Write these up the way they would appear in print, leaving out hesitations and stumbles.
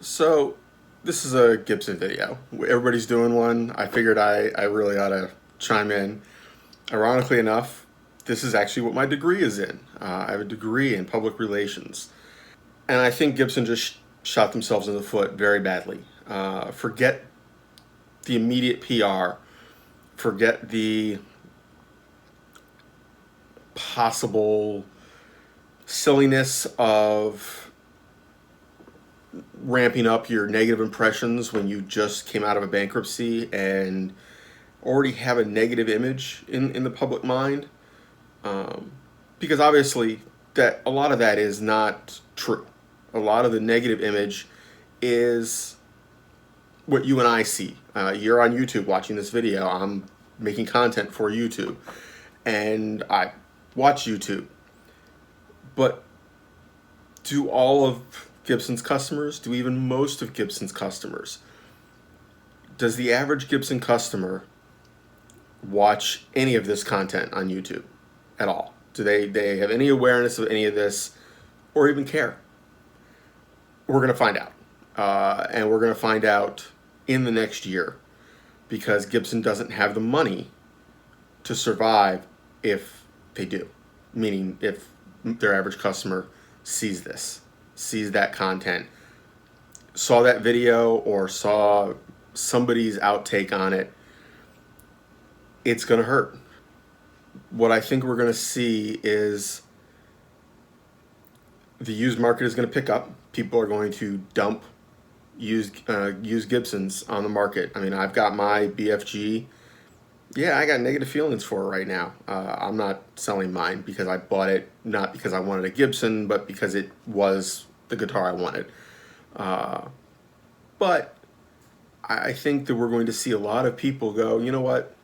So, this is a Gibson video. Everybody's doing one. I figured I really ought to chime in. Ironically enough, this is actually what my degree is in. I have a degree in public relations. And I think Gibson just shot themselves in the foot very badly. Forget the immediate PR, forget the possible silliness of ramping up your negative impressions when you just came out of a bankruptcy and already have a negative image in the public mind. Because obviously that a lot of that is not true. A lot of the negative image is what you and I see. You're on YouTube watching this video. I'm making content for YouTube, and I watch YouTube. But do all of Gibson's customers, do even most of Gibson's customers, does the average Gibson customer watch any of this content on YouTube at all? Do they have any awareness of any of this or even care? We're going to find out. And we're going to find out in the next year because Gibson doesn't have the money to survive if they do. Meaning, if their average customer sees this, sees that content, saw that video, or saw somebody's outtake on it, it's going to hurt. What I think we're going to see is the used market is going to pick up. People are going to dump used Gibsons on the market. I mean, I've got my BFG. Yeah, I got negative feelings for it right now. I'm not selling mine because I bought it not because I wanted a Gibson, but because it was the guitar I wanted. But I think that we're going to see a lot of people go, you know what?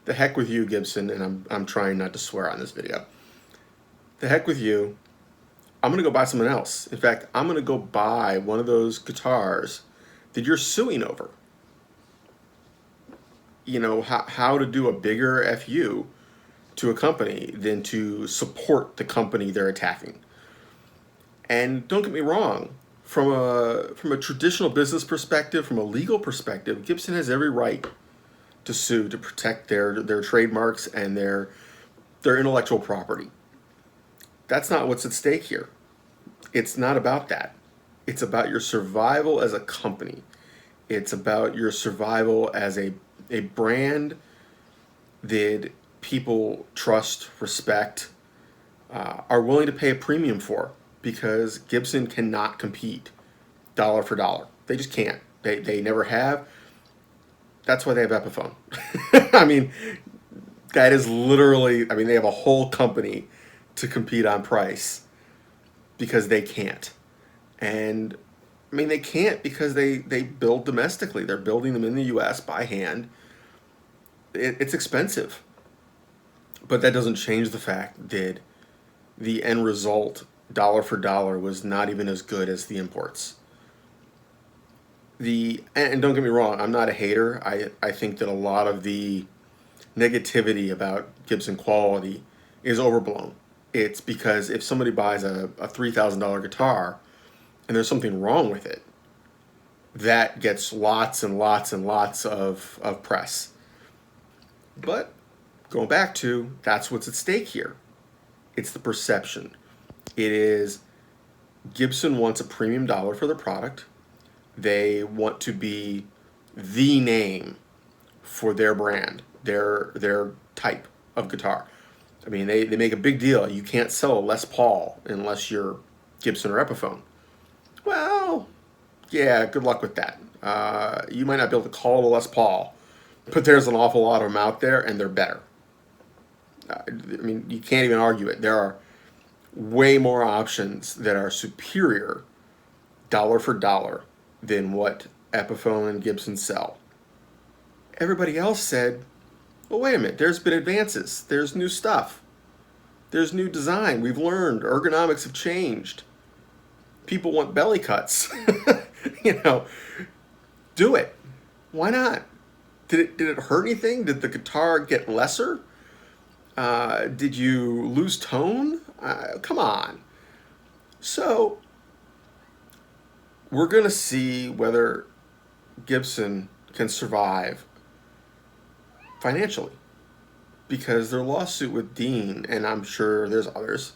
The heck with you, Gibson, and I'm trying not to swear on this video. The heck with you. I'm going to go buy someone else. In fact, I'm going to go buy one of those guitars that you're suing over. You know, how to do a bigger FU to a company than to support the company they're attacking. And don't get me wrong, from a traditional business perspective, from a legal perspective, Gibson has every right to sue to protect their trademarks and their intellectual property. That's not what's at stake here. It's not about that. It's about your survival as a company. It's about your survival as a brand that people trust, respect, are willing to pay a premium for because Gibson cannot compete dollar for dollar. They just can't. They never have. That's why they have Epiphone. I mean, that is literally, I mean, they have a whole company to compete on price because they can't. And I mean, they can't because they build domestically. They're building them in the US by hand. It's expensive. But that doesn't change the fact that the end result, dollar for dollar, was not even as good as the imports. And don't get me wrong, I'm not a hater. I think that a lot of the negativity about Gibson quality is overblown. It's because if somebody buys a $3,000 guitar and there's something wrong with it, that gets lots and lots and lots of press. But going back to, that's what's at stake here. It's the perception. It is Gibson wants a premium dollar for their product. They want to be the name for their brand, their type of guitar. I mean, they make a big deal. You can't sell a Les Paul unless you're Gibson or Epiphone. Well, yeah, good luck with that. You might not be able to call it a Les Paul, but there's an awful lot of them out there, and they're better. I mean, you can't even argue it. There are way more options that are superior dollar for dollar than what Epiphone and Gibson sell. Everybody else said, well, wait a minute, there's been advances. There's new stuff. There's new design. We've learned. Ergonomics have changed. People want belly cuts. You know, do it. Why not? Did it hurt anything? Did the guitar get lesser? Did you lose tone? Come on. So, we're going to see whether Gibson can survive financially, because their lawsuit with Dean, and I'm sure there's others.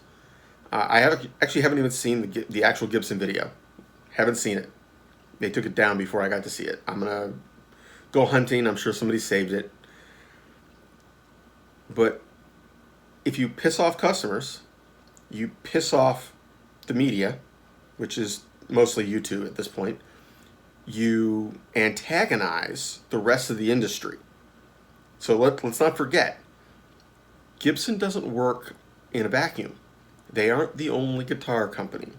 Actually haven't even seen the actual Gibson video. Haven't seen it. They took it down before I got to see it. I'm gonna go hunting. I'm sure somebody saved it. But if you piss off customers, you piss off the media, which is mostly YouTube at this point. You antagonize the rest of the industry. So let's not forget, Gibson doesn't work in a vacuum. They aren't the only guitar company.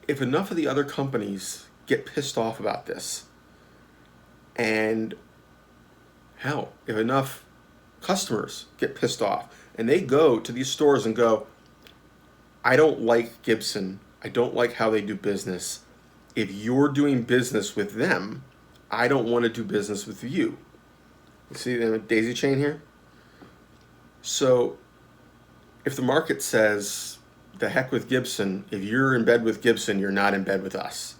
If enough of the other companies get pissed off about this, and hell, if enough customers get pissed off, and they go to these stores and go, I don't like Gibson, I don't like how they do business. If you're doing business with them, I don't want to do business with you. You see the daisy chain here? So if the market says, the heck with Gibson, if you're in bed with Gibson, you're not in bed with us.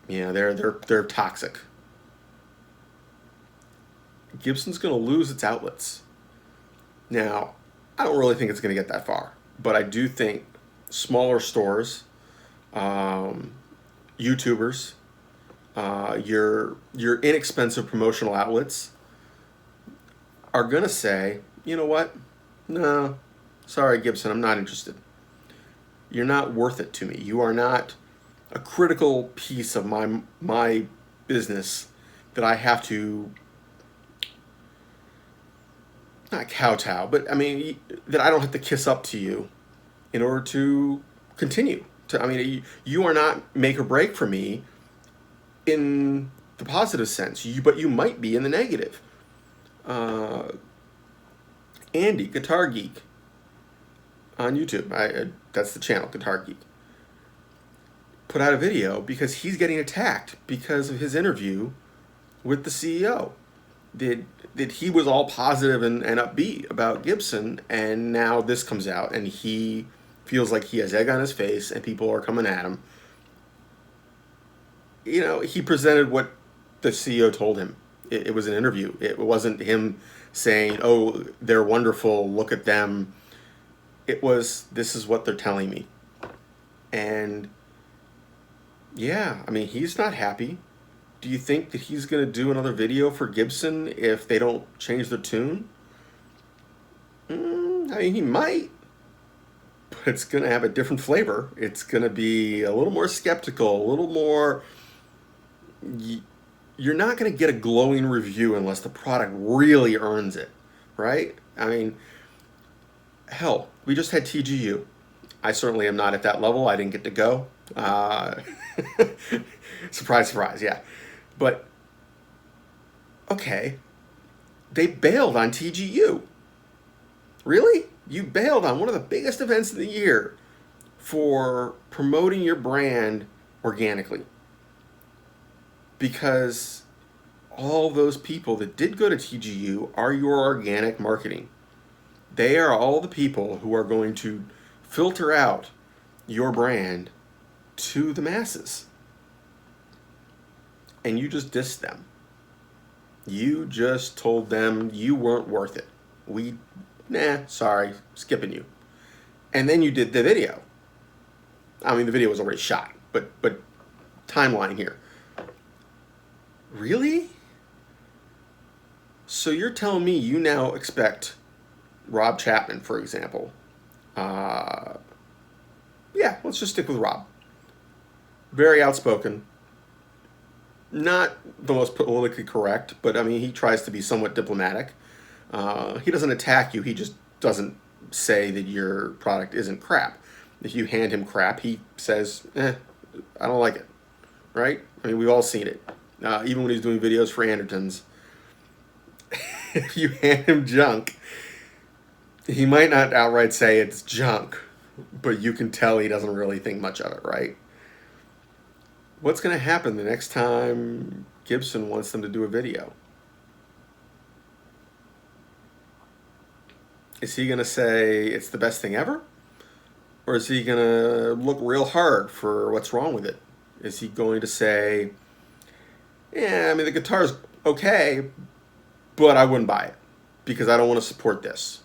You know, they're toxic. Gibson's going to lose its outlets. Now, I don't really think it's going to get that far, but I do think smaller stores, YouTubers, your inexpensive promotional outlets are going to say, you know what? No, sorry, Gibson, I'm not interested. You're not worth it to me. You are not a critical piece of my business that I have to, not kowtow, but I mean, that I don't have to kiss up to you in order to continue. I mean, you are not make or break for me in the positive sense, but you might be in the negative. Andy, Guitar Geek, on YouTube, that's the channel, Guitar Geek, put out a video because he's getting attacked because of his interview with the CEO. That he was all positive and upbeat about Gibson, and now this comes out, and he feels like he has egg on his face, and people are coming at him. You know, he presented what the CEO told him. It was an interview. It wasn't him saying, oh, they're wonderful, look at them. It was, this is what they're telling me. And yeah, I mean, he's not happy. Do you think that he's going to do another video for Gibson if they don't change their tune? I mean, he might, but it's going to have a different flavor. It's going to be a little more skeptical, a little more... You're not going to get a glowing review unless the product really earns it, right? I mean, hell, we just had TGU. I certainly am not at that level. I didn't get to go. Surprise, surprise, yeah. But, okay, they bailed on TGU. Really? You bailed on one of the biggest events of the year for promoting your brand organically. Because all those people that did go to TGU are your organic marketing. They are all the people who are going to filter out your brand to the masses. And you just dissed them. You just told them you weren't worth it. Sorry, skipping you. And then you did the video. I mean, the video was already shot, but timeline here. Really? So you're telling me you now expect Rob Chapman, for example. Yeah, let's just stick with Rob. Very outspoken. Not the most politically correct, but I mean, he tries to be somewhat diplomatic. He doesn't attack you, he just doesn't say that your product isn't crap. If you hand him crap, he says, I don't like it, right? I mean, we've all seen it. Even when he's doing videos for Andertons, if you hand him junk, he might not outright say it's junk, but you can tell he doesn't really think much of it, right? What's going to happen the next time Gibson wants them to do a video? Is he going to say it's the best thing ever? Or is he going to look real hard for what's wrong with it? Is he going to say, yeah, I mean, the guitar's okay, but I wouldn't buy it because I don't want to support this?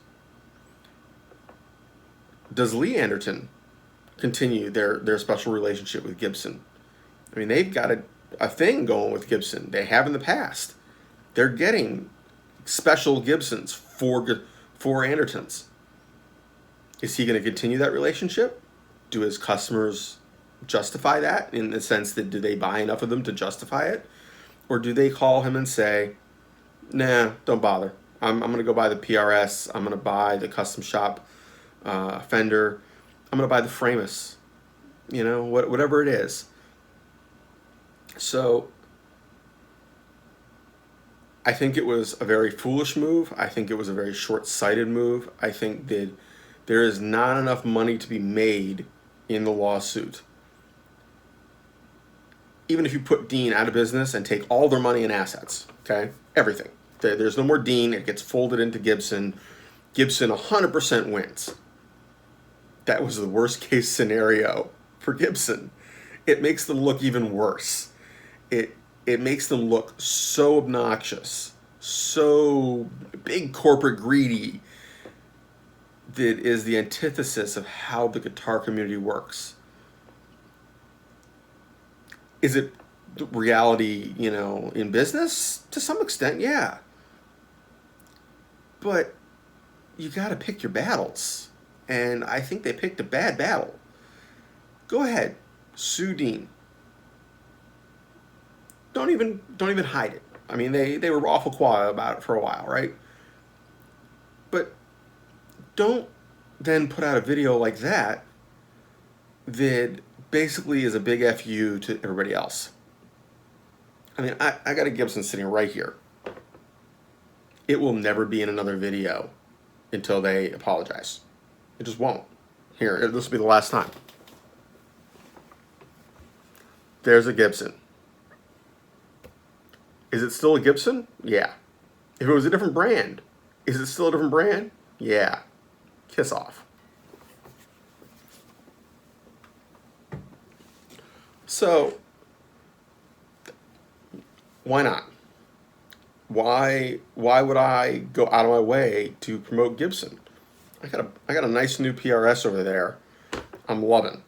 Does Lee Anderton continue their special relationship with Gibson? I mean, they've got a thing going with Gibson. They have in the past. They're getting special Gibsons for Andertons. Is he going to continue that relationship? Do his customers justify that in the sense that do they buy enough of them to justify it? Or do they call him and say, nah, don't bother. I'm going to go buy the PRS. I'm going to buy the custom shop Fender. I'm going to buy the Framus. You know, whatever it is. So I think it was a very foolish move. I think it was a very short-sighted move. I think that there is not enough money to be made in the lawsuit. Even if you put Dean out of business and take all their money and assets, okay? Everything. There's no more Dean. It gets folded into Gibson. Gibson 100% wins. That was the worst case scenario for Gibson. It makes them look even worse. It makes them look so obnoxious, so big corporate greedy, that is the antithesis of how the guitar community works. Is it reality, you know, in business? To some extent, yeah. But you got to pick your battles. And I think they picked a bad battle. Go ahead, sue Dean. Don't even hide it. I mean, they were awful quiet about it for a while, right? But don't then put out a video like that that basically is a big FU to everybody else. I mean, I got a Gibson sitting right here. It will never be in another video until they apologize. It just won't. Here, this will be the last time. There's a Gibson. Is it still a Gibson? Yeah. If it was a different brand, is it still a different brand? Yeah. Kiss off. So, why not? Why would I go out of my way to promote Gibson? I got a nice new PRS over there. I'm loving.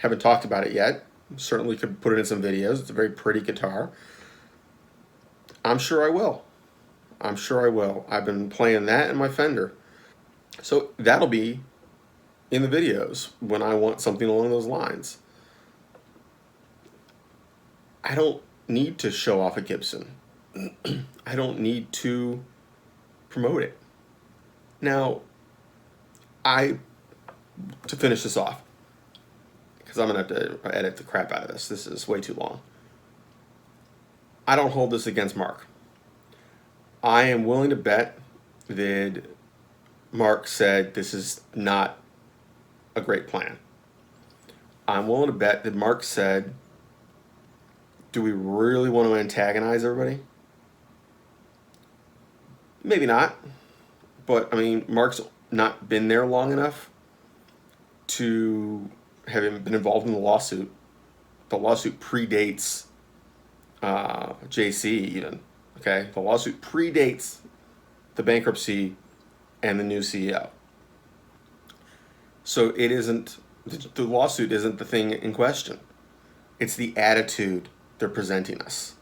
Haven't talked about it yet. Certainly could put it in some videos. It's a very pretty guitar. I'm sure I will. I'm sure I will. I've been playing that in my Fender. So that'll be in the videos when I want something along those lines. I don't need to show off a Gibson. I don't need to promote it. Now, to finish this off, because I'm going to have to edit the crap out of this. This is way too long. I don't hold this against Mark. I am willing to bet that Mark said this is not a great plan. I'm willing to bet that Mark said, do we really want to antagonize everybody? Maybe not. But, I mean, Mark's not been there long enough to have been involved in the lawsuit. The lawsuit predates JC even. Okay? The lawsuit predates the bankruptcy and the new CEO. So it isn't, the lawsuit isn't the thing in question. It's the attitude they're presenting us.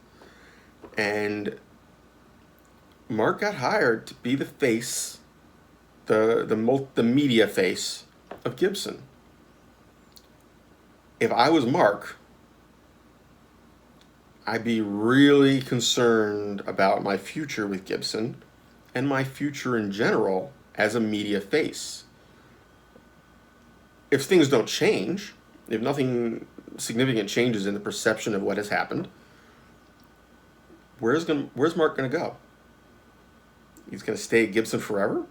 And Mark got hired to be the face, the media face of Gibson. If I was Mark, I'd be really concerned about my future with Gibson and my future in general as a media face. If things don't change, if nothing significant changes in the perception of what has happened, where's Mark going to go? He's going to stay at Gibson forever?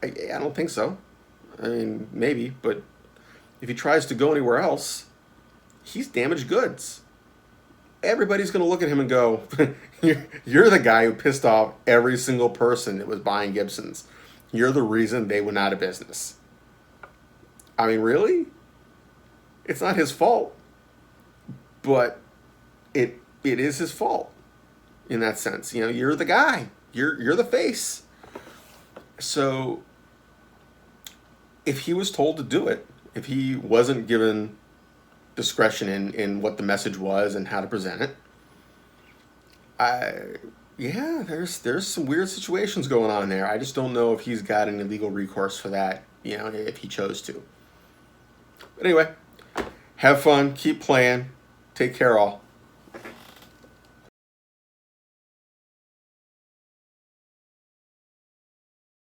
I don't think so. I mean, maybe, but if he tries to go anywhere else, he's damaged goods. Everybody's going to look at him and go, you're the guy who pissed off every single person that was buying Gibsons. You're the reason they went out of business. I mean, really? It's not his fault. but it is his fault in that sense. You know, you're the guy. You're the face. So if he was told to do it, if he wasn't given discretion in what the message was and how to present it, yeah, there's some weird situations going on there. I just don't know if he's got any legal recourse for that, you know, if he chose to. But anyway, have fun, keep playing, take care all.